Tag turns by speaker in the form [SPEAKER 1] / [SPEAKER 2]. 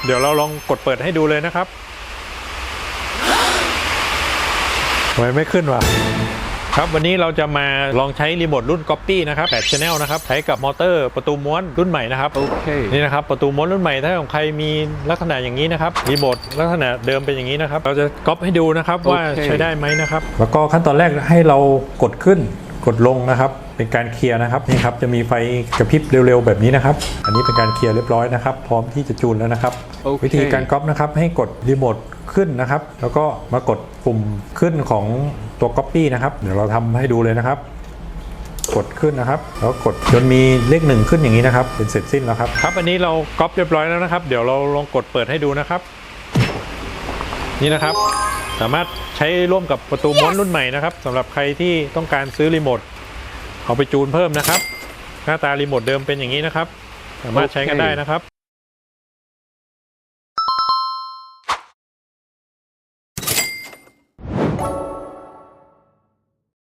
[SPEAKER 1] เดี๋ยวเราลองกดเปิดให้ดูเลยนะครับทำไมไม่ขึ้นวะครับวันนี้เราจะมาลองใช้รีโมทรุ่น Copy นะครับ8 Channel นะครับใช้กับมอเตอร์ประตูม้วนรุ่นใหม่นะครับนี่นะครับประตูม้วนรุ่นใหม่ถ้าของใครมีลักษณะอย่างนี้นะครับรีโมทลักษณะเดิมเป็นอย่างนี้นะครับเราจะก๊อปให้ดูนะครับว่าใช้ได้ไหมนะครับแล้วก็ขั้นตอนแรกให้เรากดขึ้นกดลงนะครับเป็นการเคลียร์นะครับนี่ครับจะมีไฟกระพริบเร็วๆแบบนี้นะครับอันนี้เป็นการเคลียร์เรียบร้อยนะครับพร้อมที่จะจูนแล้วนะครับวิธีการก๊อปนะครับให้กดรีโมทขึ้นนะครับแล้วก็มากดปุ่มขึ้นของตัว Copy นะครับเดี๋ยวเราทำให้ดูเลยนะครับกดขึ้นนะครับแล้วกดจนมีเลข1ขึ้นอย่างนี้นะครับเป็นเสร็จสิ้นแล้วครับครับอันนี้เราก๊อปเรียบร้อยแล้วนะครับเดี๋ยวเราลองกดเปิดให้ดูนะครับนี่นะครับสามารถใช้ร่วมกับประตูม้วนรุ่นใหม่นะครับสำหรับใครที่ต้องการซื้อรีโมทเอาไปจูนเพิ่มนะครับหน้าตารีโมทเดิมเป็นอย่างนี้นะครับสามารถใช้กันได้นะครับ